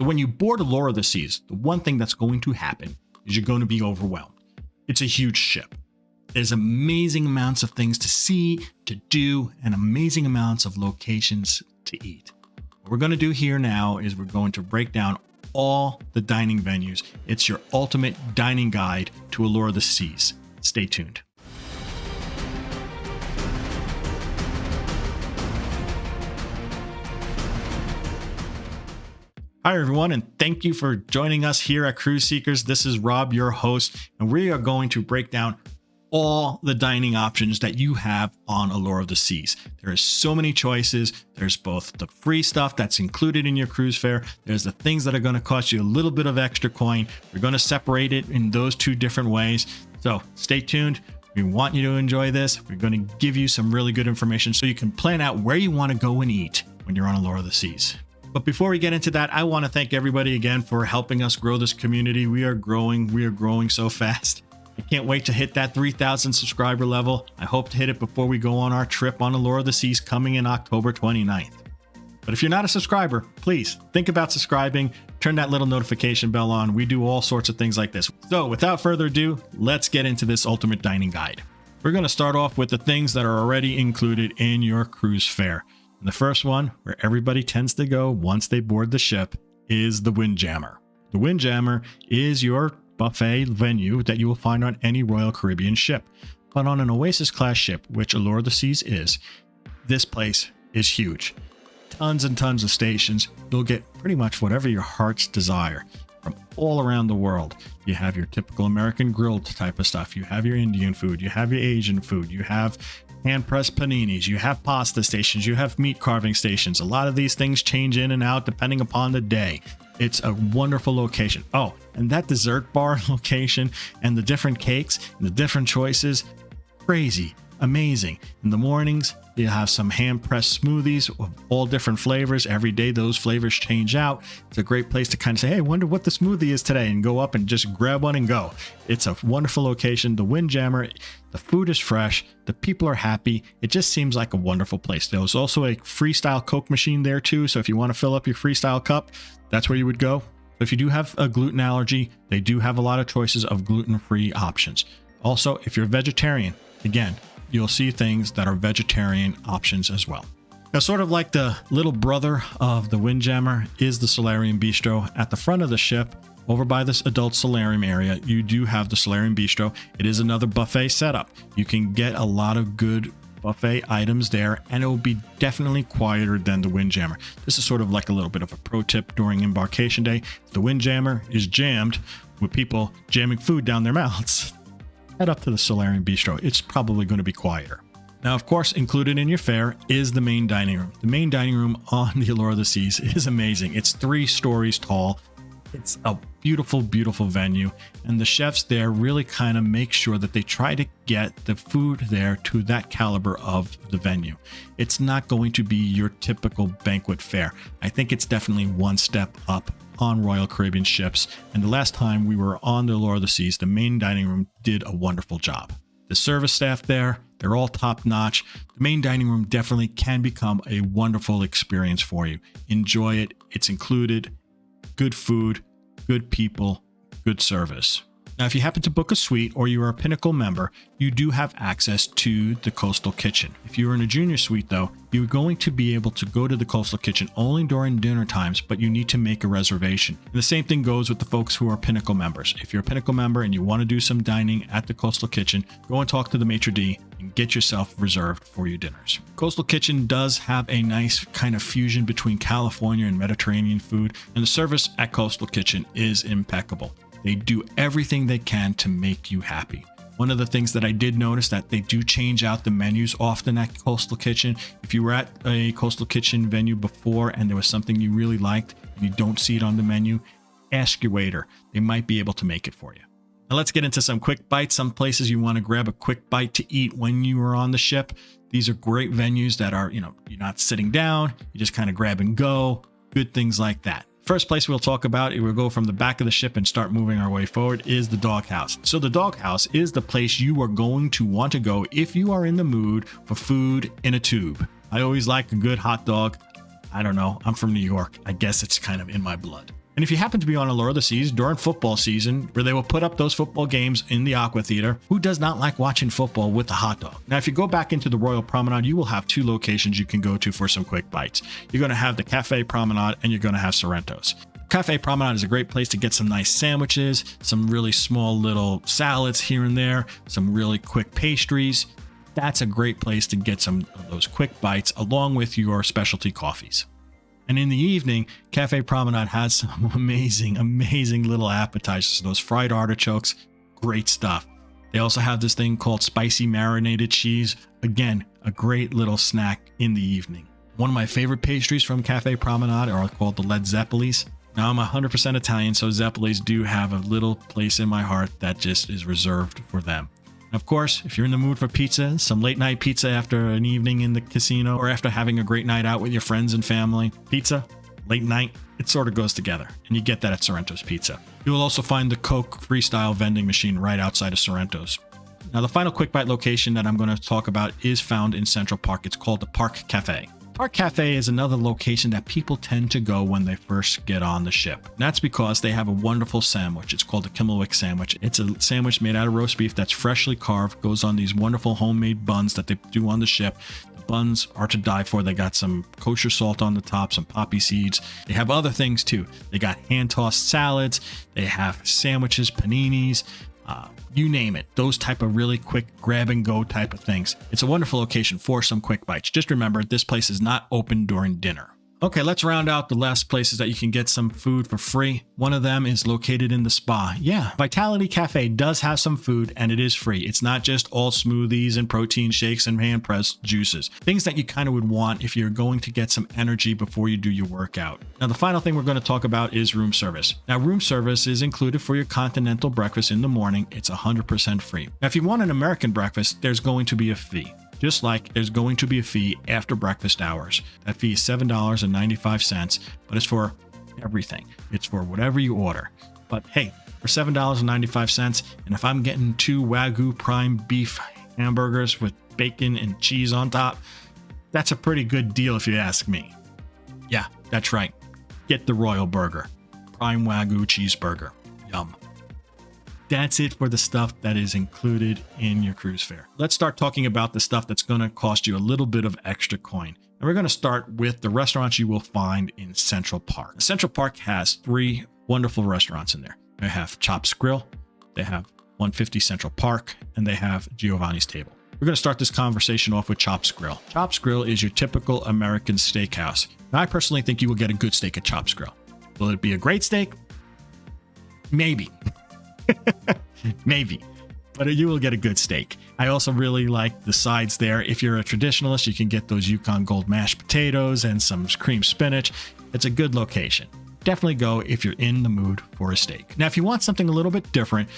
So when you board Allure of the Seas, the one thing that's going to happen is you're going to be overwhelmed. It's a huge ship. There's amazing amounts of things to see, to do, and amazing amounts of locations to eat. What we're going to do here now is we're going to break down all the dining venues. It's your ultimate dining guide to Allure of the Seas. Stay tuned. Hi everyone, and thank you for joining us here at Cruise Seekers. This is Rob, your host, and we are going to break down all the dining options that you have on Allure of the Seas. There are so many choices. There's both the free stuff that's included in your cruise fare. There's the things that are going to cost you a little bit of extra coin. We're going to separate it in those two different ways. So stay tuned. We want you to enjoy this. We're going to give you some really good information so you can plan out where you want to go and eat when you're on Allure of the Seas. But before we get into that, I want to thank everybody again for helping us grow this community. We are growing so fast. I can't wait to hit that 3,000 subscriber level. I hope to hit it before we go on our trip on Allure of the Seas coming in October 29th. But if you're not a subscriber, please think about subscribing, turn that little notification bell on. We do all sorts of things like this. So without further ado, let's get into this ultimate dining guide. We're going to start off with the things that are already included in your cruise fare. And the first one, where everybody tends to go once they board the ship, is the Windjammer. The Windjammer is your buffet venue that you will find on any Royal Caribbean ship. But on an Oasis class ship, which Allure of the Seas is, this place is huge. Tons and tons of stations. You'll get pretty much whatever your heart's desire from all around the world. You have your typical American grilled type of stuff. You have your Indian food. You have your Asian food. You have hand-pressed paninis, you have pasta stations, you have meat carving stations. A lot of these things change in and out depending upon the day. It's a wonderful location. Oh, and that dessert bar location and the different cakes and the different choices, crazy, amazing. In the mornings, you have some hand-pressed smoothies of all different flavors. Every day, those flavors change out. It's a great place to kind of say, hey, I wonder what the smoothie is today, and go up and just grab one and go. It's a wonderful location. The Windjammer, the food is fresh. The people are happy. It just seems like a wonderful place. There's also a freestyle Coke machine there too. So if you want to fill up your freestyle cup, that's where you would go. If you do have a gluten allergy, they do have a lot of choices of gluten-free options. Also, if you're a vegetarian, again, you'll see things that are vegetarian options as well. Now, sort of like the little brother of the Windjammer is the Solarium Bistro. At the front of the ship, over by this adult solarium area, you do have the Solarium Bistro. It is another buffet setup. You can get a lot of good buffet items there, and it will be definitely quieter than the Windjammer. This is sort of like a little bit of a pro tip during embarkation day. If the Windjammer is jammed with people jamming food down their mouths, head up to the Solarium Bistro. It's probably going to be quieter. Now, of course, included in your fare is the main dining room. The main dining room on the Allure of the Seas is amazing. It's 3 stories tall. It's a beautiful, beautiful venue. And the chefs there really kind of make sure that they try to get the food there to that caliber of the venue. It's not going to be your typical banquet fare. I think it's definitely one step up on Royal Caribbean ships, and the last time we were on the Allure of the Seas, the main dining room did a wonderful job. The service staff there, they're all top notch. The main dining room definitely can become a wonderful experience for you. Enjoy it. It's included. Good food, good people, good service. Now, if you happen to book a suite or you are a Pinnacle member, you do have access to the Coastal Kitchen. If you're in a junior suite, though, you're going to be able to go to the Coastal Kitchen only during dinner times, but you need to make a reservation. And the same thing goes with the folks who are Pinnacle members. If you're a Pinnacle member and you want to do some dining at the Coastal Kitchen, go and talk to the maitre d' and get yourself reserved for your dinners. Coastal Kitchen does have a nice kind of fusion between California and Mediterranean food, and the service at Coastal Kitchen is impeccable. They do everything they can to make you happy. One of the things that I did notice that they do change out the menus often at Coastal Kitchen. If you were at a Coastal Kitchen venue before and there was something you really liked and you don't see it on the menu, ask your waiter. They might be able to make it for you. Now let's get into some quick bites. Some places you want to grab a quick bite to eat when you are on the ship. These are great venues that are, you're not sitting down, you just kind of grab and go, good things like that. First place we'll talk about, we'll go from the back of the ship and start moving our way forward, is the doghouse. So the doghouse is the place you are going to want to go if you are in the mood for food in a tube. I always like a good hot dog. I don't know, I'm from New York. I guess it's kind of in my blood. And if you happen to be on Allure of the Seas during football season, where they will put up those football games in the Aqua Theater, who does not like watching football with a hot dog? Now, if you go back into the Royal Promenade, you will have two locations you can go to for some quick bites. You're going to have the Café Promenade and you're going to have Sorrento's. Café Promenade is a great place to get some nice sandwiches, some really small little salads here and there, some really quick pastries. That's a great place to get some of those quick bites along with your specialty coffees. And in the evening, Café Promenade has some amazing little appetizers. Those fried artichokes, great stuff. They also have this thing called spicy marinated cheese. Again, a great little snack in the evening. One of my favorite pastries from Café Promenade are called the Lead Zeppelis. Now, I'm 100% Italian, so Zeppelis do have a little place in my heart that just is reserved for them. And of course, if you're in the mood for pizza, some late night pizza after an evening in the casino or after having a great night out with your friends and family, pizza, late night, it sort of goes together. And you get that at Sorrento's Pizza. You will also find the Coke freestyle vending machine right outside of Sorrento's. Now, the final quick bite location that I'm going to talk about is found in Central Park. It's called the Park Cafe. Park Cafe is another location that people tend to go when they first get on the ship. And that's because they have a wonderful sandwich. It's called the Kimmelwick sandwich. It's a sandwich made out of roast beef that's freshly carved, goes on these wonderful homemade buns that they do on the ship. The buns are to die for. They got some kosher salt on the top, some poppy seeds. They have other things too. They got hand-tossed salads. They have sandwiches, paninis, you name it, those type of really quick grab and go type of things. It's a wonderful location for some quick bites. Just remember, this place is not open during dinner. Okay, let's round out the last places that you can get some food for free. One of them is located in the spa. Yeah, Vitality Cafe does have some food and it is free. It's not just all smoothies and protein shakes and hand-pressed juices. Things that you kind of would want if you're going to get some energy before you do your workout. Now, the final thing we're going to talk about is room service. Now, room service is included for your continental breakfast in the morning. It's 100% free. Now, if you want an American breakfast, there's going to be a fee. Just like there's going to be a fee after breakfast hours. That fee is $7.95, but it's for everything. It's for whatever you order. But hey, for $7.95, and if I'm getting 2 Wagyu prime beef hamburgers with bacon and cheese on top, that's a pretty good deal if you ask me. Yeah, that's right. Get the Royal Burger. Prime Wagyu cheeseburger. Yum. That's it for the stuff that is included in your cruise fare. Let's start talking about the stuff that's going to cost you a little bit of extra coin. And we're going to start with the restaurants you will find in Central Park. Central Park has 3 wonderful restaurants in there. They have Chop's Grill, they have 150 Central Park, and they have Giovanni's Table. We're going to start this conversation off with Chop's Grill. Chop's Grill is your typical American steakhouse. Now, I personally think you will get a good steak at Chop's Grill. Will it be a great steak? Maybe. Maybe, but you will get a good steak. I also really like the sides there. If you're a traditionalist, you can get those Yukon Gold mashed potatoes and some cream spinach. It's a good location. Definitely go if you're in the mood for a steak. Now, if you want something a little bit different,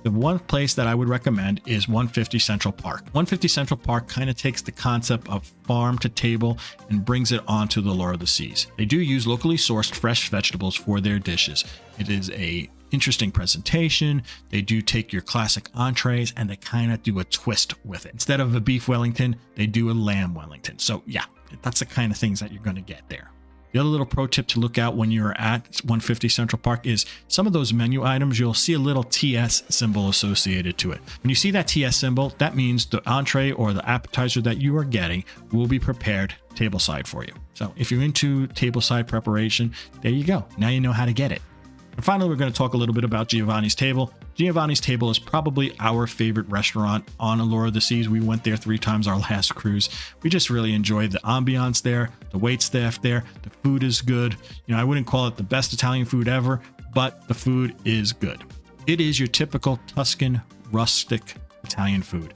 the one place that I would recommend is 150 Central Park. 150 Central Park kind of takes the concept of farm to table and brings it onto the Allure of the Seas. They do use locally sourced fresh vegetables for their dishes. It is a interesting presentation. They do take your classic entrees and they kind of do a twist with it. Instead of a beef Wellington, they do a lamb Wellington. So yeah, that's the kind of things that you're going to get there. The other little pro tip to look out when you're at 150 Central Park is some of those menu items, you'll see a little TS symbol associated to it. When you see that TS symbol, that means the entree or the appetizer that you are getting will be prepared tableside for you. So if you're into tableside preparation, there you go. Now you know how to get it. And finally, we're going to talk a little bit about Giovanni's Table. Giovanni's Table is probably our favorite restaurant on Allure of the Seas. We went there 3 times our last cruise. We just really enjoyed the ambiance there, the wait staff there. The food is good. You know, I wouldn't call it the best Italian food ever, but the food is good. It is your typical Tuscan, rustic Italian food.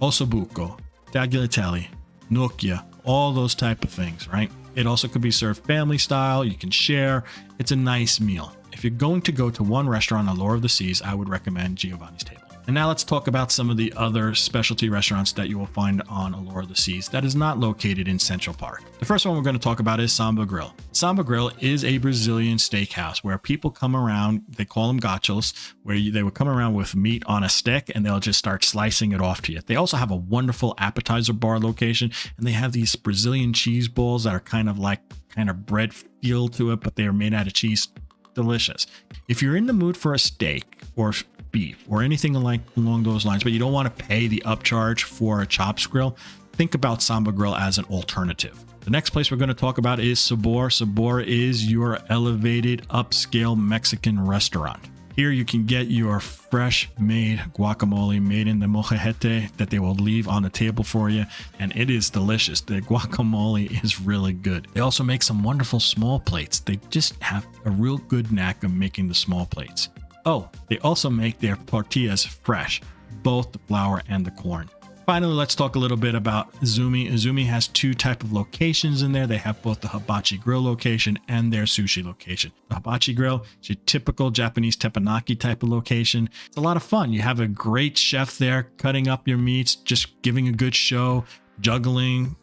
Ossobuco, tagliatelle, gnocchi, all those type of things, right? It also could be served family style. You can share. It's a nice meal. If you're going to go to one restaurant on Allure of the Seas, I would recommend Giovanni's Table. And now let's talk about some of the other specialty restaurants that you will find on Allure of the Seas that is not located in Central Park. The first one we're going to talk about is Samba Grill. Samba Grill is a Brazilian steakhouse where people come around, they call them gachos, where they would come around with meat on a stick and they'll just start slicing it off to you. They also have a wonderful appetizer bar location, and they have these Brazilian cheese balls that are kind of bread feel to it, but they are made out of cheese. delicious. If you're in the mood for a steak or beef or anything like along those lines, but you don't want to pay the upcharge for a chops grill, think about Samba Grill as an alternative. The next place we're going to talk about is Sabor. Sabor is your elevated upscale Mexican restaurant. Here you can get your fresh made guacamole made in the molcajete that they will leave on the table for you. And it is delicious. The guacamole is really good. They also make some wonderful small plates. They just have a real good knack of making the small plates. Oh, they also make their tortillas fresh, both the flour and the corn. Finally, let's talk a little bit about Izumi. Izumi has two types of locations in there. They have both the hibachi grill location and their sushi location. The hibachi grill is your typical Japanese teppanyaki type of location. It's a lot of fun. You have a great chef there cutting up your meats, just giving a good show, juggling,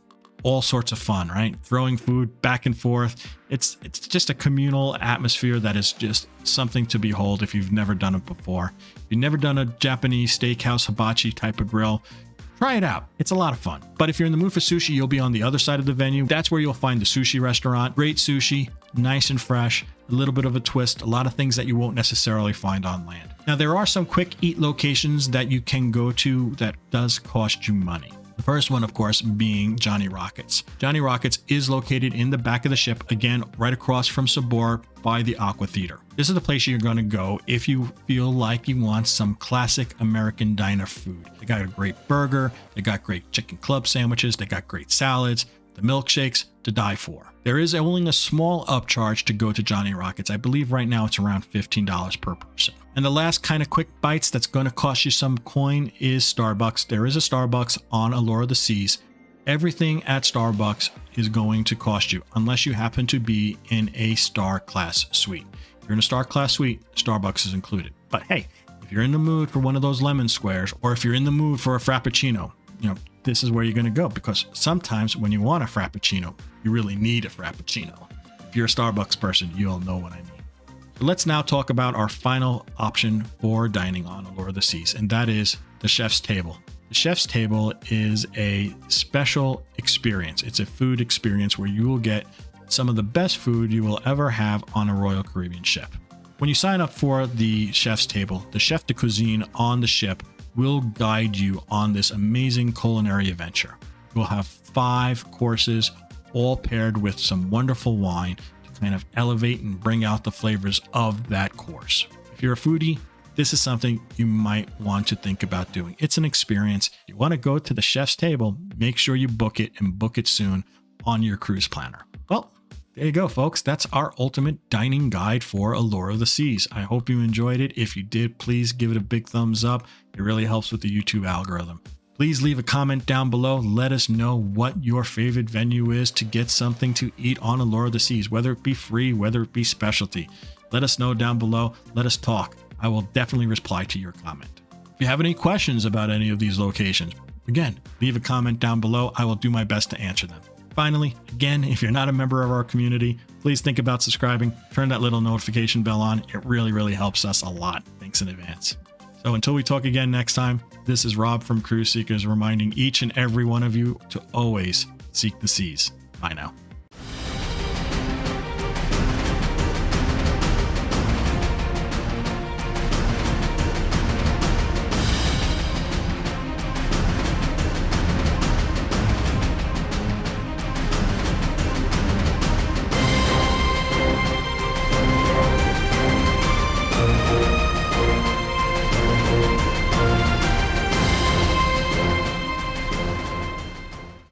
all sorts of fun, right? Throwing food back and forth. It's just a communal atmosphere that is just something to behold if you've never done it before. If you've never done a Japanese steakhouse hibachi type of grill, try it out. It's a lot of fun. But if you're in the mood for sushi, you'll be on the other side of the venue. That's where you'll find the sushi restaurant. Great sushi, nice and fresh, a little bit of a twist, a lot of things that you won't necessarily find on land. Now, there are some quick eat locations that you can go to that does cost you money. The first one, of course, being Johnny Rockets. Johnny Rockets is located in the back of the ship, again, right across from Sabor by the Aqua Theater. This is the place you're going to go if you feel like you want some classic American diner food. They got a great burger, they got great chicken club sandwiches, they got great salads, the milkshakes to die for. There is only a small upcharge to go to Johnny Rockets. I believe right now it's around $15 per person. And the last kind of quick bites that's going to cost you some coin is Starbucks. There is a Starbucks on Allure of the Seas. Everything at Starbucks is going to cost you unless you happen to be in a star class suite. If you're in a star class suite, Starbucks is included. But hey, if you're in the mood for one of those lemon squares, or if you're in the mood for a Frappuccino, this is where you're going to go, because sometimes when you want a Frappuccino, you really need a Frappuccino. If you're a Starbucks person, you'll know what I mean. So let's now talk about our final option for dining on Allure of the Seas, and that is the chef's table. The chef's table is a special experience. It's a food experience where you will get some of the best food you will ever have on a Royal Caribbean ship. When you sign up for the chef's table, the chef de cuisine on the ship will guide you on this amazing culinary adventure. You'll have 5 courses, all paired with some wonderful wine to kind of elevate and bring out the flavors of that course. If you're a foodie, this is something you might want to think about doing. It's an experience. You want to go to the chef's table, make sure you book it, and book it soon on your cruise planner. Well, there you go, folks. That's our ultimate dining guide for Allure of the Seas. I hope you enjoyed it. If you did, please give it a big thumbs up. It really helps with the YouTube algorithm. Please leave a comment down below. Let us know what your favorite venue is to get something to eat on Allure of the Seas, whether it be free, whether it be specialty. Let us know down below. Let us talk. I will definitely reply to your comment. If you have any questions about any of these locations, again, leave a comment down below. I will do my best to answer them. Finally, again, if you're not a member of our community, please think about subscribing. Turn that little notification bell on. It really helps us a lot. Thanks in advance. So until we talk again next time, this is Rob from Cruise Seekers reminding each and every one of you to always seek the seas. Bye now.